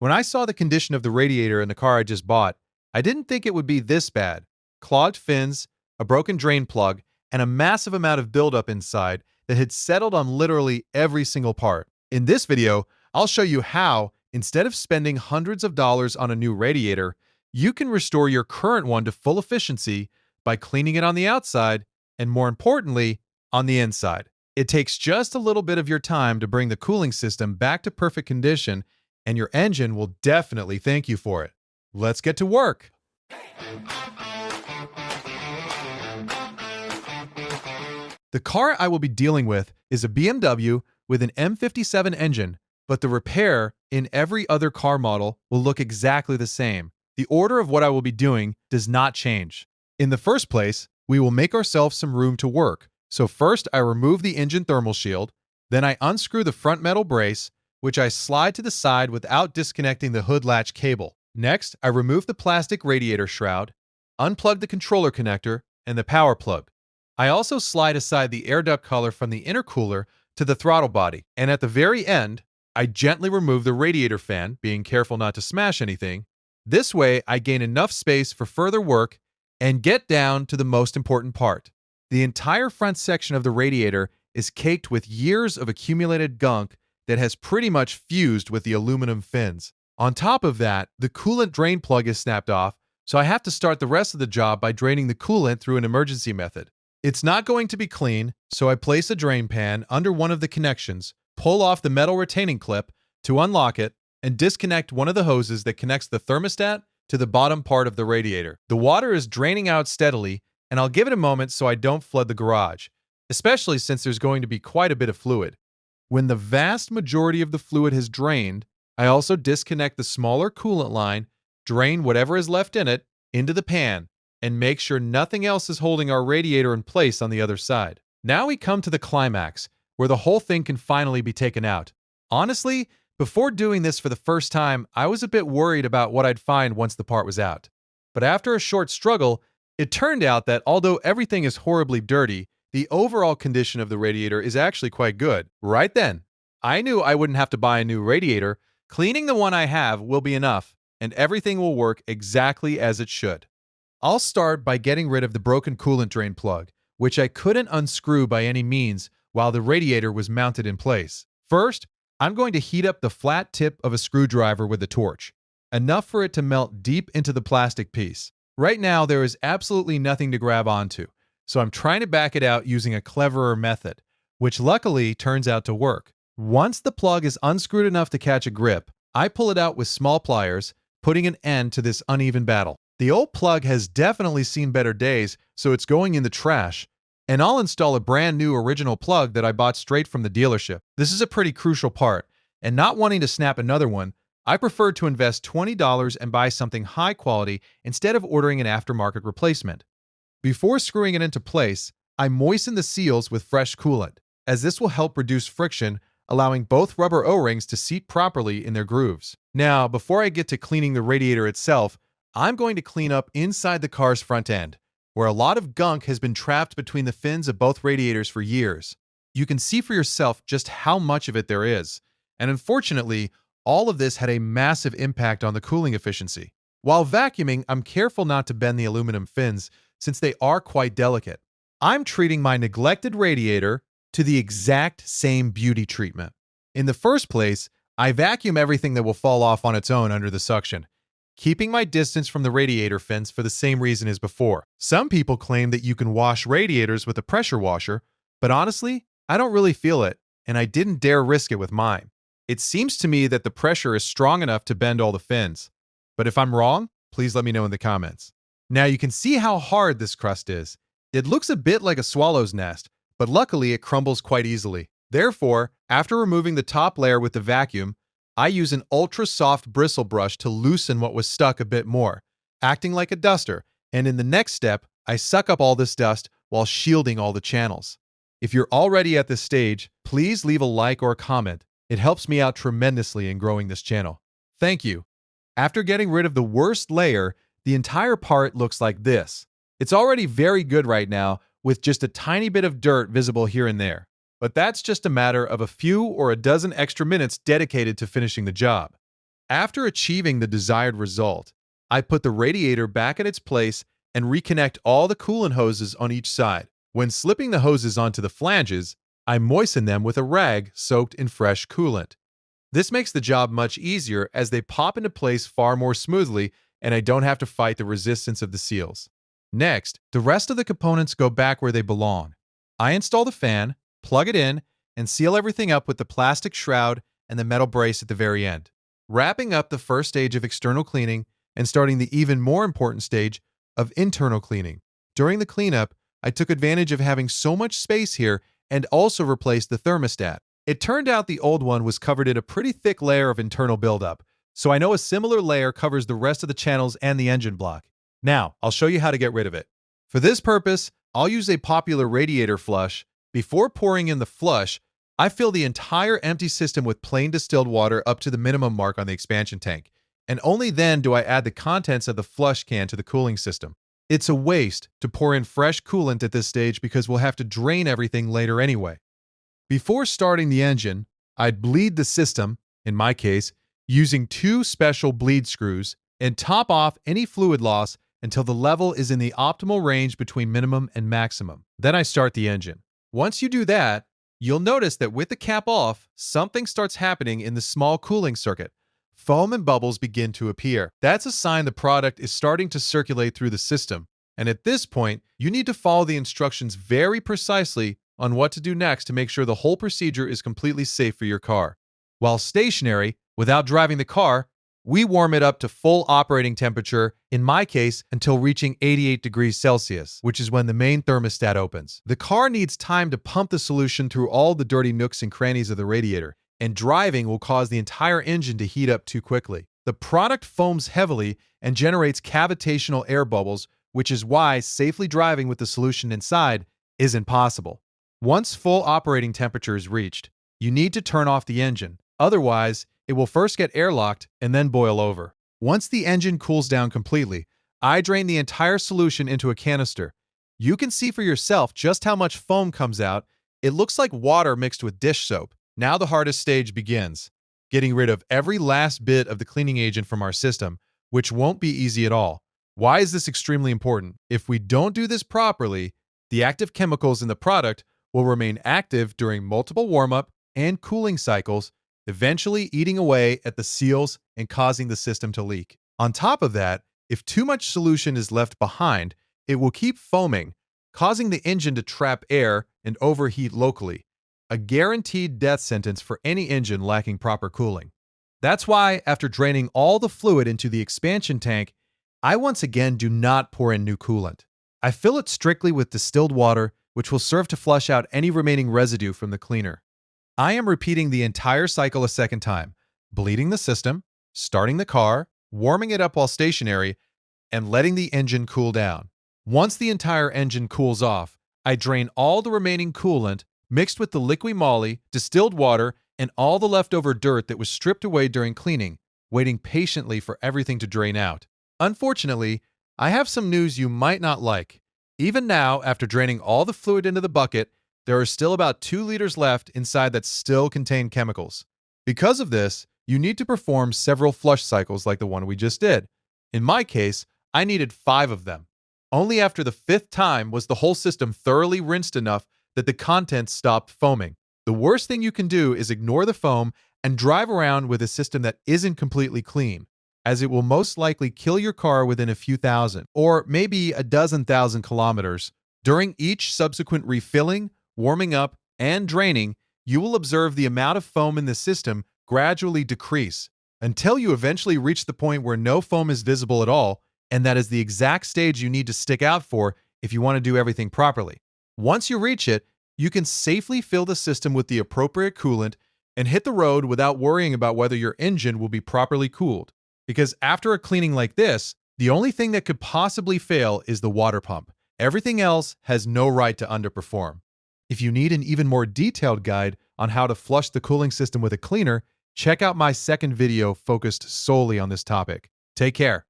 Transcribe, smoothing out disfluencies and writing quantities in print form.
When I saw the condition of the radiator in the car I just bought, I didn't think it would be this bad. Clogged fins, a broken drain plug, and a massive amount of buildup inside that had settled on literally every single part. In this video, I'll show you how, instead of spending hundreds of dollars on a new radiator, you can restore your current one to full efficiency by cleaning it on the outside and, more importantly, on the inside. It takes just a little bit of your time to bring the cooling system back to perfect condition, and your engine will definitely thank you for it. Let's get to work. The car I will be dealing with is a BMW with an M57 engine, but the repair in every other car model will look exactly the same. The order of what I will be doing does not change. In the first place, we will make ourselves some room to work. So first, I remove the engine thermal shield, then I unscrew the front metal brace, which I slide to the side without disconnecting the hood latch cable. Next, I remove the plastic radiator shroud, unplug the controller connector, and the power plug. I also slide aside the air duct collar from the intercooler to the throttle body, and at the very end, I gently remove the radiator fan, being careful not to smash anything. This way, I gain enough space for further work and get down to the most important part. The entire front section of the radiator is caked with years of accumulated gunk that has pretty much fused with the aluminum fins. On top of that, the coolant drain plug is snapped off, so I have to start the rest of the job by draining the coolant through an emergency method. It's not going to be clean, so I place a drain pan under one of the connections, pull off the metal retaining clip to unlock it, and disconnect one of the hoses that connects the thermostat to the bottom part of the radiator. The water is draining out steadily, and I'll give it a moment so I don't flood the garage, especially since there's going to be quite a bit of fluid. When the vast majority of the fluid has drained, I also disconnect the smaller coolant line, drain whatever is left in it into the pan, and make sure nothing else is holding our radiator in place on the other side. Now we come to the climax, where the whole thing can finally be taken out. Honestly, before doing this for the first time, I was a bit worried about what I'd find once the part was out. But after a short struggle, it turned out that although everything is horribly dirty, the overall condition of the radiator is actually quite good. Right then, I knew I wouldn't have to buy a new radiator. Cleaning the one I have will be enough, and everything will work exactly as it should. I'll start by getting rid of the broken coolant drain plug, which I couldn't unscrew by any means while the radiator was mounted in place. First, I'm going to heat up the flat tip of a screwdriver with a torch, enough for it to melt deep into the plastic piece. Right now, there is absolutely nothing to grab onto, so I'm trying to back it out using a cleverer method, which luckily turns out to work. Once the plug is unscrewed enough to catch a grip, I pull it out with small pliers, putting an end to this uneven battle. The old plug has definitely seen better days, so it's going in the trash, and I'll install a brand new original plug that I bought straight from the dealership. This is a pretty crucial part, and not wanting to snap another one, I preferred to invest $20 and buy something high quality instead of ordering an aftermarket replacement. Before screwing it into place, I moisten the seals with fresh coolant, as this will help reduce friction, allowing both rubber O-rings to seat properly in their grooves. Now, before I get to cleaning the radiator itself, I'm going to clean up inside the car's front end, where a lot of gunk has been trapped between the fins of both radiators for years. You can see for yourself just how much of it there is, and unfortunately, all of this had a massive impact on the cooling efficiency. While vacuuming, I'm careful not to bend the aluminum fins, since they are quite delicate. I'm treating my neglected radiator to the exact same beauty treatment. In the first place, I vacuum everything that will fall off on its own under the suction, keeping my distance from the radiator fins for the same reason as before. Some people claim that you can wash radiators with a pressure washer, but honestly, I don't really feel it, and I didn't dare risk it with mine. It seems to me that the pressure is strong enough to bend all the fins, but if I'm wrong, please let me know in the comments. Now you can see how hard this crust is. It looks a bit like a swallow's nest, but luckily it crumbles quite easily. Therefore, after removing the top layer with the vacuum, I use an ultra-soft bristle brush to loosen what was stuck a bit more, acting like a duster, and in the next step, I suck up all this dust while shielding all the channels. If you're already at this stage, please leave a like or a comment. It helps me out tremendously in growing this channel. Thank you. After getting rid of the worst layer, the entire part looks like this. It's already very good right now, with just a tiny bit of dirt visible here and there. But that's just a matter of a few or a dozen extra minutes dedicated to finishing the job. After achieving the desired result, I put the radiator back at its place and reconnect all the coolant hoses on each side. When slipping the hoses onto the flanges, I moisten them with a rag soaked in fresh coolant. This makes the job much easier as they pop into place far more smoothly and I don't have to fight the resistance of the seals. Next, the rest of the components go back where they belong. I install the fan, plug it in, and seal everything up with the plastic shroud and the metal brace at the very end. Wrapping up the first stage of external cleaning and starting the even more important stage of internal cleaning. During the cleanup, I took advantage of having so much space here and also replaced the thermostat. It turned out the old one was covered in a pretty thick layer of internal buildup, so I know a similar layer covers the rest of the channels and the engine block. Now, I'll show you how to get rid of it. For this purpose, I'll use a popular radiator flush. Before pouring in the flush, I fill the entire empty system with plain distilled water up to the minimum mark on the expansion tank, and only then do I add the contents of the flush can to the cooling system. It's a waste to pour in fresh coolant at this stage because we'll have to drain everything later anyway. Before starting the engine, I'd bleed the system, in my case, using 2 special bleed screws, and top off any fluid loss until the level is in the optimal range between minimum and maximum. Then I start the engine. Once you do that, you'll notice that with the cap off, something starts happening in the small cooling circuit. Foam and bubbles begin to appear. That's a sign the product is starting to circulate through the system. And at this point, you need to follow the instructions very precisely on what to do next to make sure the whole procedure is completely safe for your car. While stationary, without driving the car, we warm it up to full operating temperature, in my case, until reaching 88 degrees Celsius, which is when the main thermostat opens. The car needs time to pump the solution through all the dirty nooks and crannies of the radiator, and driving will cause the entire engine to heat up too quickly. The product foams heavily and generates cavitational air bubbles, which is why safely driving with the solution inside isn't possible. Once full operating temperature is reached, you need to turn off the engine. Otherwise, it will first get airlocked and then boil over. Once the engine cools down completely, I drain the entire solution into a canister. You can see for yourself just how much foam comes out. It looks like water mixed with dish soap. Now the hardest stage begins, getting rid of every last bit of the cleaning agent from our system, which won't be easy at all. Why is this extremely important? If we don't do this properly, the active chemicals in the product will remain active during multiple warm-up and cooling cycles, eventually eating away at the seals and causing the system to leak. On top of that, if too much solution is left behind, it will keep foaming, causing the engine to trap air and overheat locally, a guaranteed death sentence for any engine lacking proper cooling. That's why, after draining all the fluid into the expansion tank, I once again do not pour in new coolant. I fill it strictly with distilled water, which will serve to flush out any remaining residue from the cleaner. I am repeating the entire cycle a second time, bleeding the system, starting the car, warming it up while stationary, and letting the engine cool down. Once the entire engine cools off, I drain all the remaining coolant mixed with the liqui moly, distilled water, and all the leftover dirt that was stripped away during cleaning, waiting patiently for everything to drain out. Unfortunately, I have some news you might not like. Even now, after draining all the fluid into the bucket, there are still about 2 liters left inside that still contain chemicals. Because of this, you need to perform several flush cycles like the one we just did. In my case, I needed 5 of them. Only after the 5th time was the whole system thoroughly rinsed enough that the contents stopped foaming. The worst thing you can do is ignore the foam and drive around with a system that isn't completely clean, as it will most likely kill your car within a few thousand, or maybe a dozen thousand kilometers. During each subsequent refilling, warming up, and draining, you will observe the amount of foam in the system gradually decrease until you eventually reach the point where no foam is visible at all, and that is the exact stage you need to stick out for if you want to do everything properly. Once you reach it, you can safely fill the system with the appropriate coolant and hit the road without worrying about whether your engine will be properly cooled. Because after a cleaning like this, the only thing that could possibly fail is the water pump. Everything else has no right to underperform. If you need an even more detailed guide on how to flush the cooling system with a cleaner, check out my second video focused solely on this topic. Take care.